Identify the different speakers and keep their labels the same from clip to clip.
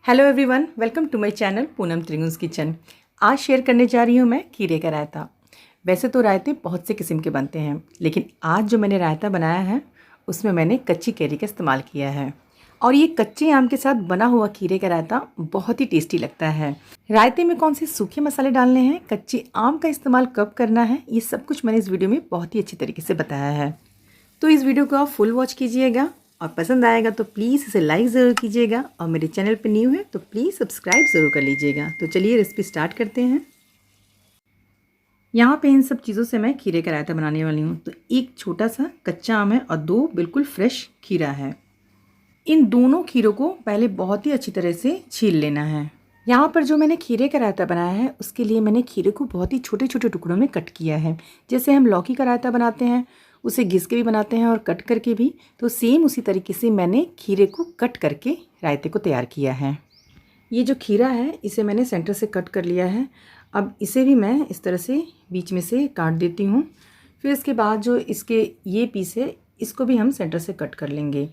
Speaker 1: Hello everyone, welcome to my channel Poonam Trigun's kitchen. आज share करने जा रही हूँ मैं खीरे का रायता। वैसे तो रायते बहुत से किस्म के बनते हैं, लेकिन आज जो मैंने रायता बनाया है उसमें मैंने कच्ची कैरी का इस्तेमाल किया है। और ये कच्चे आम के साथ बना हुआ खीरे का रायता बहुत ही टेस्टी लगता है। रायते में कौन से सूखे मसाले डालने हैं, कच्चे आम का इस्तेमाल कब करना है, ये सब कुछ मैंने इस वीडियो में बहुत ही अच्छी तरीके से बताया है। तो इस वीडियो को आप फुल वॉच कीजिएगा और पसंद आएगा तो प्लीज़ इसे लाइक ज़रूर कीजिएगा और मेरे चैनल पर न्यू है तो प्लीज़ सब्सक्राइब ज़रूर कर लीजिएगा। तो चलिए रेसिपी स्टार्ट करते हैं। यहाँ पे इन सब चीज़ों से मैं खीरे का रायता बनाने वाली हूँ। तो एक छोटा सा कच्चा आम है और 2 बिल्कुल फ्रेश खीरा है। इन दोनों खीरों को पहले बहुत ही अच्छी तरह से छील लेना है। यहाँ पर जो मैंने खीरे का रायता बनाया है उसके लिए मैंने खीरे को बहुत ही छोटे छोटे टुकड़ों में कट किया है। जैसे हम लौकी का रायता बनाते हैं उसे घिस के भी बनाते हैं और कट करके भी, तो सेम उसी तरीके से मैंने खीरे को कट करके रायते को तैयार किया है। ये जो खीरा है इसे मैंने सेंटर से कट कर लिया है। अब इसे भी मैं इस तरह से बीच में से काट देती हूँ। फिर इसके बाद जो इसके ये पीस है इसको भी हम सेंटर से कट कर लेंगे।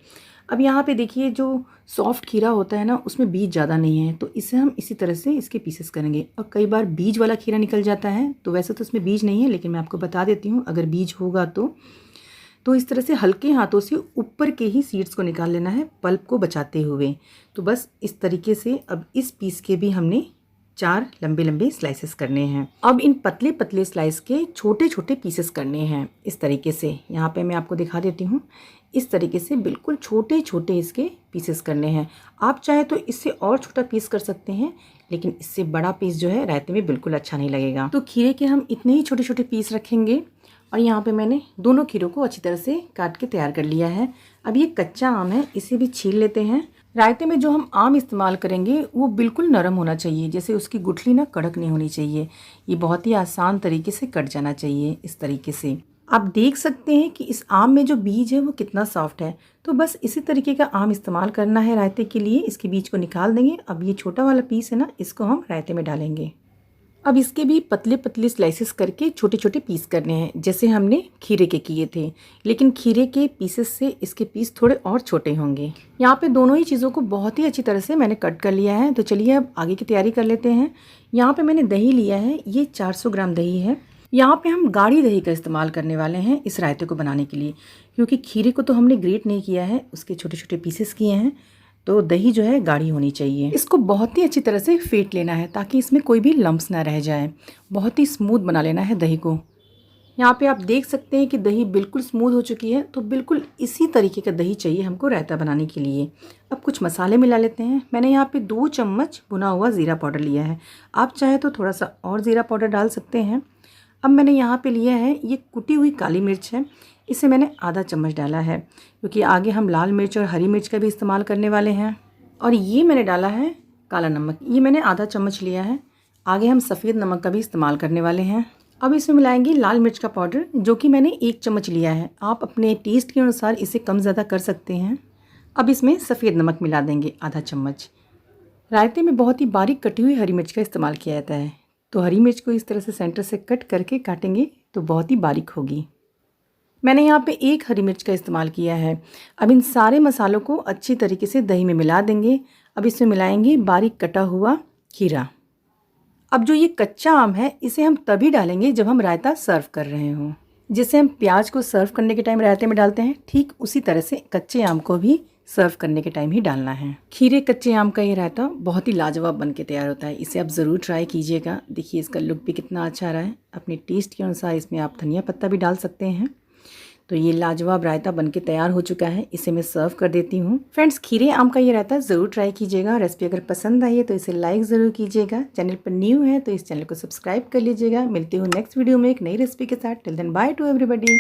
Speaker 1: अब यहाँ पे देखिए जो सॉफ्ट खीरा होता है ना उसमें बीज ज़्यादा नहीं है, तो इसे हम इसी तरह से इसके पीसेस करेंगे। और कई बार बीज वाला खीरा निकल जाता है, तो वैसे तो इसमें बीज नहीं है लेकिन मैं आपको बता देती हूँ अगर बीज होगा तो इस तरह से हल्के हाथों से ऊपर के ही सीड्स को निकाल लेना है, पल्प को बचाते हुए। तो बस इस तरीके से अब इस पीस के भी हमने 4 लंबे लंबे स्लाइसेस करने हैं। अब इन पतले पतले स्लाइस के छोटे छोटे पीसेस करने हैं इस तरीके से। यहाँ पे मैं आपको दिखा देती हूँ। इस तरीके से बिल्कुल छोटे छोटे इसके पीसेस करने हैं। आप चाहे तो इससे और छोटा पीस कर सकते हैं, लेकिन इससे बड़ा पीस जो है रायते में बिल्कुल अच्छा नहीं लगेगा। तो खीरे के हम इतने ही छोटे छोटे पीस रखेंगे। और यहाँ पे मैंने दोनों खीरों को अच्छी तरह से काट के तैयार कर लिया है। अब ये कच्चा आम है, इसे भी छील लेते हैं। रायते में जो हम आम इस्तेमाल करेंगे वो बिल्कुल नरम होना चाहिए, जैसे उसकी गुठली ना कड़क नहीं होनी चाहिए। ये बहुत ही आसान तरीके से कट जाना चाहिए इस तरीके से। आप देख सकते हैं कि इस आम में जो बीज है वो कितना सॉफ्ट है। तो बस इसी तरीके का आम इस्तेमाल करना है रायते के लिए। इसके बीज को निकाल देंगे। अब ये छोटा वाला पीस है ना, इसको हम रायते में डालेंगे। अब इसके भी पतले पतले स्लाइसेस करके छोटे छोटे पीस करने हैं, जैसे हमने खीरे के किए थे, लेकिन खीरे के पीसेस से इसके पीस थोड़े और छोटे होंगे। यहाँ पे दोनों ही चीज़ों को बहुत ही अच्छी तरह से मैंने कट कर लिया है। तो चलिए अब आगे की तैयारी कर लेते हैं। यहाँ पे मैंने दही लिया है, ये 400 ग्राम दही है। यहाँ पे हम गाढ़ी दही का इस्तेमाल करने वाले हैं इस रायते को बनाने के लिए, क्योंकि खीरे को तो हमने ग्रेट नहीं किया है, उसके छोटे छोटे पीसेस किए हैं। तो दही जो है गाढ़ी होनी चाहिए। इसको बहुत ही अच्छी तरह से फेंट लेना है ताकि इसमें कोई भी लम्प्स ना रह जाए। बहुत ही स्मूथ बना लेना है दही को। यहाँ पे आप देख सकते हैं कि दही बिल्कुल स्मूथ हो चुकी है। तो बिल्कुल इसी तरीके का दही चाहिए हमको रायता बनाने के लिए। अब कुछ मसाले मिला लेते हैं। मैंने यहाँ पे 2 चम्मच भुना हुआ ज़ीरा पाउडर लिया है। आप चाहे तो थोड़ा सा और ज़ीरा पाउडर डाल सकते हैं। अब मैंने यहाँ पे लिया है ये कुटी हुई काली मिर्च है, इसे मैंने आधा चम्मच डाला है, क्योंकि आगे हम लाल मिर्च और हरी मिर्च का भी इस्तेमाल करने वाले हैं। और ये मैंने डाला है काला नमक, ये मैंने आधा चम्मच लिया है। आगे हम सफ़ेद नमक का भी इस्तेमाल करने वाले हैं। अब इसमें मिलाएंगे लाल मिर्च का पाउडर, जो कि मैंने 1 चम्मच लिया है। आप अपने टेस्ट के अनुसार इसे कम ज़्यादा कर सकते हैं। अब इसमें सफ़ेद नमक मिला देंगे आधा चम्मच। रायते में बहुत ही बारीक कटी हुई हरी मिर्च का इस्तेमाल किया जाता है, तो हरी मिर्च को इस तरह से सेंटर से कट करके काटेंगे तो बहुत ही बारीक होगी। मैंने यहाँ पे 1 हरी मिर्च का इस्तेमाल किया है। अब इन सारे मसालों को अच्छी तरीके से दही में मिला देंगे। अब इसमें मिलाएंगे बारीक कटा हुआ खीरा। अब जो ये कच्चा आम है इसे हम तभी डालेंगे जब हम रायता सर्व कर रहे हों। जैसे हम प्याज को सर्व करने के टाइम रायते में डालते हैं, ठीक उसी तरह से कच्चे आम को भी सर्व करने के टाइम ही डालना है। खीरे कच्चे आम का ये रायता बहुत ही लाजवाब बन के तैयार होता है। इसे आप ज़रूर ट्राई कीजिएगा। देखिए इसका लुक भी कितना अच्छा आ रहा है। अपने टेस्ट के अनुसार इसमें आप धनिया पत्ता भी डाल सकते हैं। तो ये लाजवाब रायता बनके तैयार हो चुका है। इसे मैं सर्व कर देती हूँ। फ्रेंड्स, खीरे आम का ये रायता ज़रूर ट्राई कीजिएगा। रेसिपी अगर पसंद आई है तो इसे लाइक ज़रूर कीजिएगा। चैनल पर न्यू है तो इस चैनल को सब्सक्राइब कर लीजिएगा। मिलती हूँ नेक्स्ट वीडियो में एक नई रेसिपी के साथ। Till then bye to everybody.